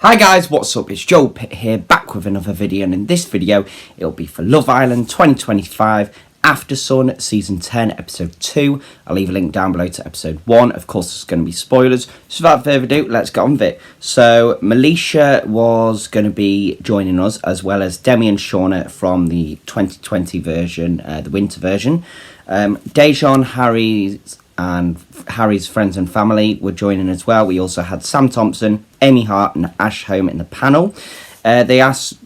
Hi guys, what's up? It's Joel Pitt here, back with another video, and in this video it'll be for Love Island 2025 Aftersun Season 10 Episode 2. I'll leave a link down below to Episode 1. Of course there's going to be spoilers, so without further ado, let's get on with it. So Melisha was going to be joining us, as well as Demi and Shauna from the 2020 version, the winter version. Dejan, Harry's friends and family were joining as well. We also had Sam Thompson, Amy Hart and Ash Home in the panel. They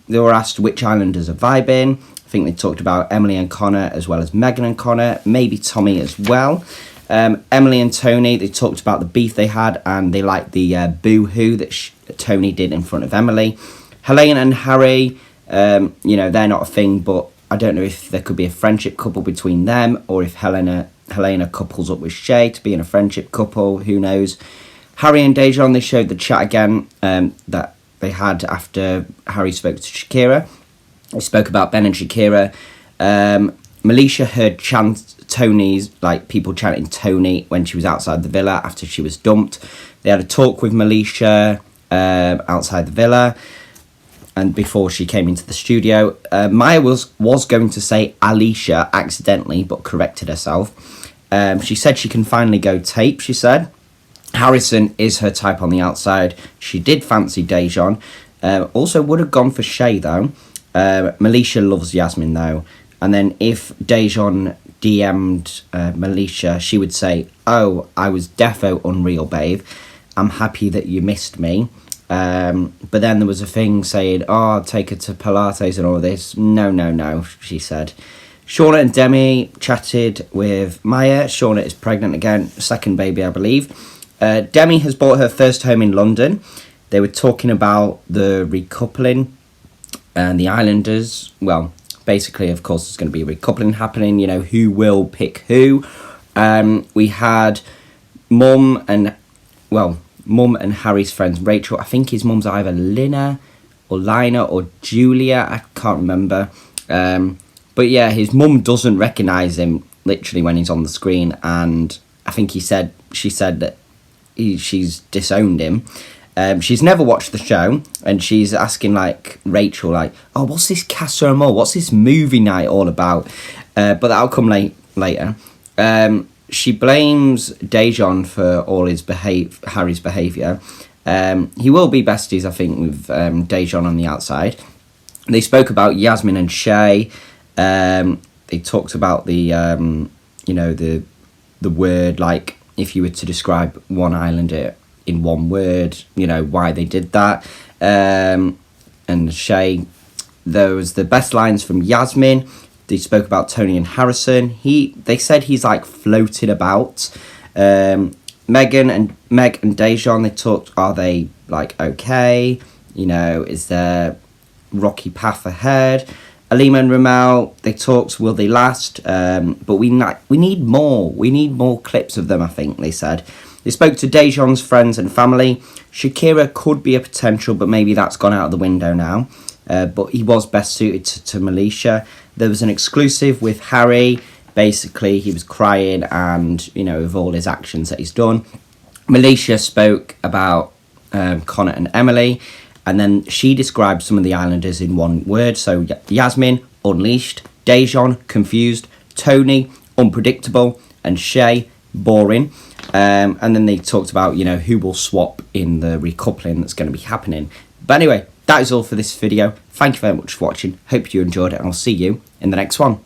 were asked which islanders are vibing. I think they talked about Emily and Connor, as well as Megan and Connor, maybe Tommy as well. Emily and Tony, they talked about the beef they had, and they liked the boo-hoo that Tony did in front of Emily. Helena and Harry, they're not a thing, but I don't know if there could be a friendship couple between them, or if Helena couples up with Shay to be in a friendship couple, who knows. Harry and Dejan, they showed the chat again that they had after Harry spoke to Shakira. They spoke about Ben and Shakira. Melisha heard Tony's, people chanting Tony when she was outside the villa after she was dumped. They had a talk with Melisha outside the villa, and before she came into the studio. Maya was going to say Alicia accidentally, but corrected herself. She said she can finally go tape, she said. Harrison is her type on the outside. She did fancy Dejan. Also would have gone for Shay, though. Melisha loves Yasmin, though. And then if Dejan DM'd Melisha, she would say, "Oh, I was defo unreal, babe. I'm happy that you missed me." But then there was a thing saying, "Oh, I'll take her to Pilates and all this." No, she said. Shauna and Demi chatted with Maya. Shauna is pregnant again, second baby, I believe. Demi has bought her first home in London. They were talking about the recoupling and the islanders. Well, basically, of course, there's going to be a recoupling happening. Who will pick who. We had Mum and Harry's friends, Rachel. I think his mum's either Lina or Julia. I can't remember. But yeah, his mum doesn't recognise him literally when he's on the screen, and I think she said that she's disowned him. She's never watched the show, and she's asking Rachel, "Oh, what's this Casa Amor? What's this movie night all about?" But that'll come later. She blames Dejan for all Harry's behaviour. He will be besties, I think, with Dejan on the outside. They spoke about Yasmin and Shay. They talked about the word, if you were to describe one islander in one word, why they did that. And Shay, there was the best lines from Yasmin. They spoke about Tony and Harrison. They said he's floating about. Meg and Dejan, they talked, are they okay? Is there rocky path ahead? Alima and Ramel, they talked, will they last? But we need more. We need more clips of them, I think, they said. They spoke to Dejan's friends and family. Shakira could be a potential, but maybe that's gone out of the window now. But he was best suited to Melisha. There was an exclusive with Harry. Basically, he was crying and, with all his actions that he's done. Melisha spoke about Connor and Emily. And then she described some of the islanders in one word. So Yasmin, unleashed. Dejan, confused. Tony, unpredictable. And Shay, boring. And then they talked about, who will swap in the recoupling that's going to be happening. But anyway, that is all for this video. Thank you very much for watching. Hope you enjoyed it, and I'll see you in the next one.